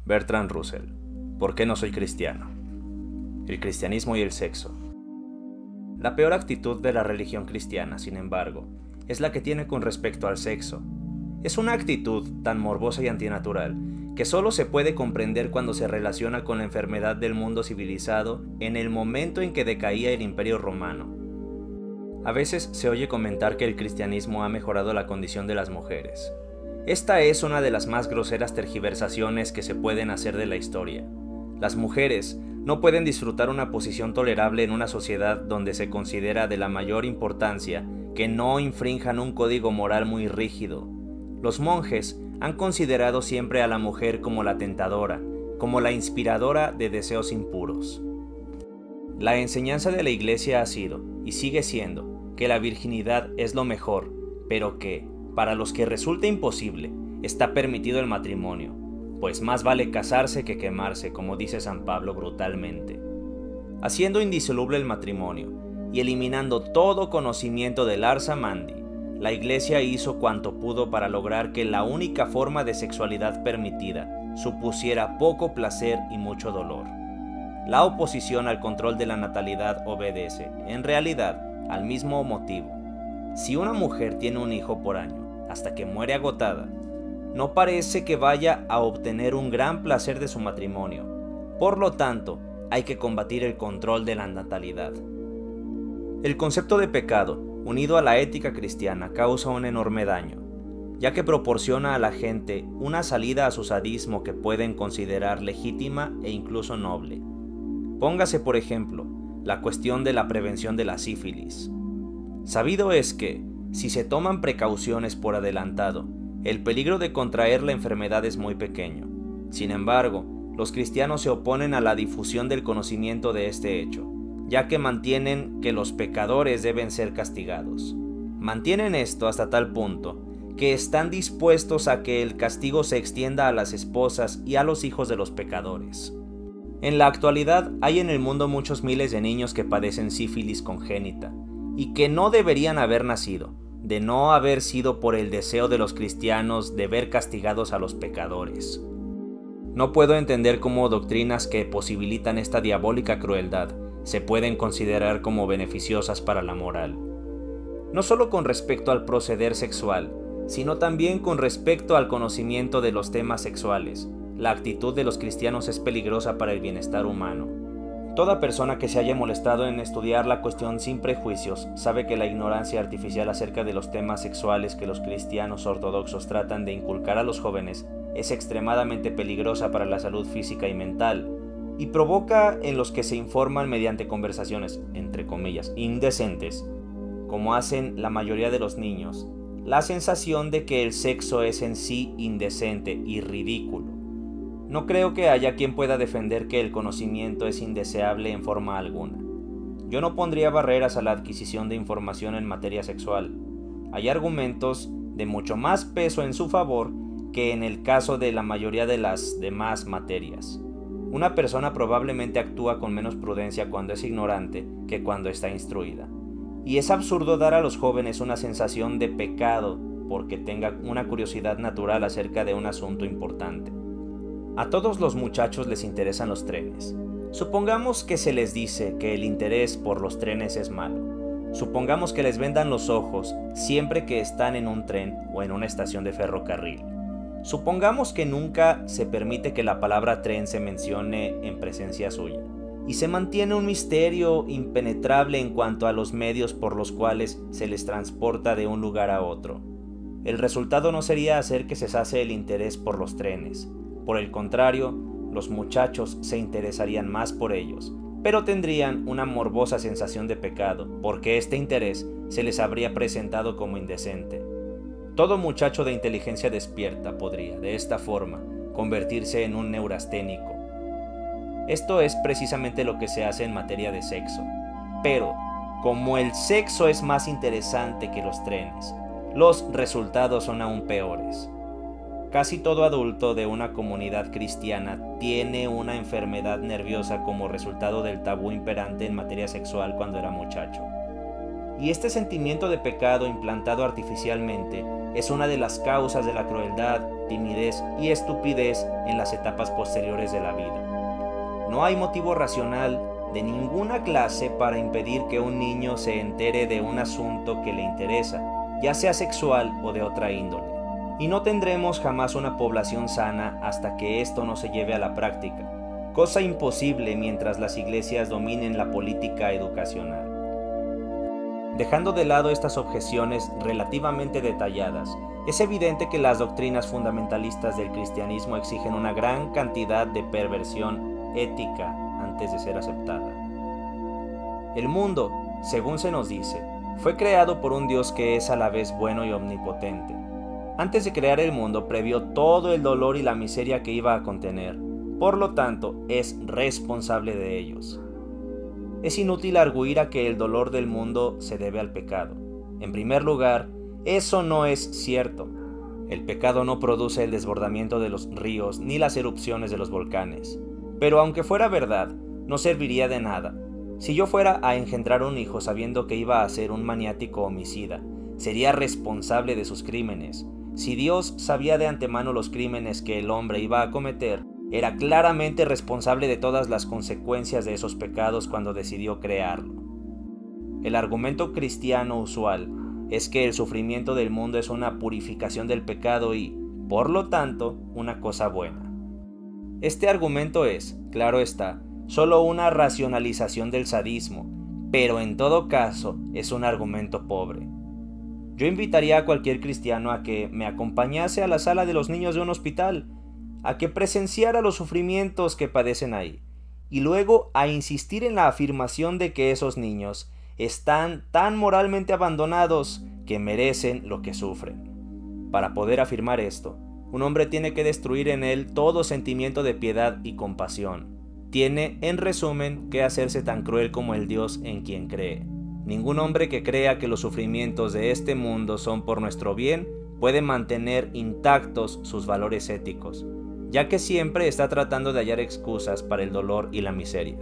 Bertrand Russell. ¿Por qué no soy cristiano? El cristianismo y el sexo. La peor actitud de la religión cristiana, sin embargo, es la que tiene con respecto al sexo. Es una actitud tan morbosa y antinatural que solo se puede comprender cuando se relaciona con la enfermedad del mundo civilizado en el momento en que decaía el Imperio Romano. A veces se oye comentar que el cristianismo ha mejorado la condición de las mujeres. Esta es una de las más groseras tergiversaciones que se pueden hacer de la historia. Las mujeres no pueden disfrutar una posición tolerable en una sociedad donde se considera de la mayor importancia que no infrinjan un código moral muy rígido. Los monjes han considerado siempre a la mujer como la tentadora, como la inspiradora de deseos impuros. La enseñanza de la Iglesia ha sido, y sigue siendo, que la virginidad es lo mejor, pero que, para los que resulta imposible, está permitido el matrimonio, pues más vale casarse que quemarse, como dice San Pablo brutalmente. Haciendo indisoluble el matrimonio y eliminando todo conocimiento del Ars Amandi, la Iglesia hizo cuanto pudo para lograr que la única forma de sexualidad permitida supusiera poco placer y mucho dolor. La oposición al control de la natalidad obedece, en realidad, al mismo motivo. Si una mujer tiene un hijo por año, hasta que muere agotada, no parece que vaya a obtener un gran placer de su matrimonio. Por lo tanto, hay que combatir el control de la natalidad. El concepto de pecado, unido a la ética cristiana, causa un enorme daño, ya que proporciona a la gente una salida a su sadismo que pueden considerar legítima e incluso noble. Póngase, por ejemplo, la cuestión de la prevención de la sífilis. Sabido es que, si se toman precauciones por adelantado, el peligro de contraer la enfermedad es muy pequeño. Sin embargo, los cristianos se oponen a la difusión del conocimiento de este hecho, ya que mantienen que los pecadores deben ser castigados. Mantienen esto hasta tal punto que están dispuestos a que el castigo se extienda a las esposas y a los hijos de los pecadores. En la actualidad hay en el mundo muchos miles de niños que padecen sífilis congénita y que no deberían haber nacido, de no haber sido por el deseo de los cristianos de ver castigados a los pecadores. No puedo entender cómo doctrinas que posibilitan esta diabólica crueldad se pueden considerar como beneficiosas para la moral. No solo con respecto al proceder sexual, sino también con respecto al conocimiento de los temas sexuales. La actitud de los cristianos es peligrosa para el bienestar humano. Toda persona que se haya molestado en estudiar la cuestión sin prejuicios sabe que la ignorancia artificial acerca de los temas sexuales que los cristianos ortodoxos tratan de inculcar a los jóvenes es extremadamente peligrosa para la salud física y mental, y provoca en los que se informan mediante conversaciones, entre comillas, indecentes, como hacen la mayoría de los niños, la sensación de que el sexo es en sí indecente y ridículo. No creo que haya quien pueda defender que el conocimiento es indeseable en forma alguna. Yo no pondría barreras a la adquisición de información en materia sexual. Hay argumentos de mucho más peso en su favor que en el caso de la mayoría de las demás materias. Una persona probablemente actúa con menos prudencia cuando es ignorante que cuando está instruida. Y es absurdo dar a los jóvenes una sensación de pecado porque tengan una curiosidad natural acerca de un asunto importante. A todos los muchachos les interesan los trenes. Supongamos que se les dice que el interés por los trenes es malo. Supongamos que les vendan los ojos siempre que están en un tren o en una estación de ferrocarril. Supongamos que nunca se permite que la palabra tren se mencione en presencia suya. Y se mantiene un misterio impenetrable en cuanto a los medios por los cuales se les transporta de un lugar a otro. El resultado no sería hacer que cesase el interés por los trenes. Por el contrario, los muchachos se interesarían más por ellos, pero tendrían una morbosa sensación de pecado, porque este interés se les habría presentado como indecente. Todo muchacho de inteligencia despierta podría, de esta forma, convertirse en un neurasténico. Esto es precisamente lo que se hace en materia de sexo. Pero, como el sexo es más interesante que los trenes, los resultados son aún peores. Casi todo adulto de una comunidad cristiana tiene una enfermedad nerviosa como resultado del tabú imperante en materia sexual cuando era muchacho. Y este sentimiento de pecado implantado artificialmente es una de las causas de la crueldad timidez y estupidez en las etapas posteriores de la vida. No hay motivo racional de ninguna clase para impedir que un niño se entere de un asunto que le interesa, ya sea sexual o de otra índole. Y no tendremos jamás una población sana hasta que esto no se lleve a la práctica, cosa imposible mientras las iglesias dominen la política educacional. Dejando de lado estas objeciones relativamente detalladas, es evidente que las doctrinas fundamentalistas del cristianismo exigen una gran cantidad de perversión ética antes de ser aceptada. El mundo, según se nos dice, fue creado por un Dios que es a la vez bueno y omnipotente. Antes de crear el mundo previó todo el dolor y la miseria que iba a contener, por lo tanto es responsable de ellos. Es inútil arguir a que el dolor del mundo se debe al pecado. En primer lugar, eso no es cierto. El pecado no produce el desbordamiento de los ríos ni las erupciones de los volcanes. Pero aunque fuera verdad, no serviría de nada. Si yo fuera a engendrar un hijo sabiendo que iba a ser un maniático homicida, sería responsable de sus crímenes. Si Dios sabía de antemano los crímenes que el hombre iba a cometer, era claramente responsable de todas las consecuencias de esos pecados cuando decidió crearlo. El argumento cristiano usual es que el sufrimiento del mundo es una purificación del pecado y, por lo tanto, una cosa buena. Este argumento es, claro está, solo una racionalización del sadismo, pero en todo caso es un argumento pobre. Yo invitaría a cualquier cristiano a que me acompañase a la sala de los niños de un hospital, a que presenciara los sufrimientos que padecen ahí, y luego a insistir en la afirmación de que esos niños están tan moralmente abandonados que merecen lo que sufren. Para poder afirmar esto, un hombre tiene que destruir en él todo sentimiento de piedad y compasión. Tiene, en resumen, que hacerse tan cruel como el Dios en quien cree. Ningún hombre que crea que los sufrimientos de este mundo son por nuestro bien puede mantener intactos sus valores éticos, ya que siempre está tratando de hallar excusas para el dolor y la miseria.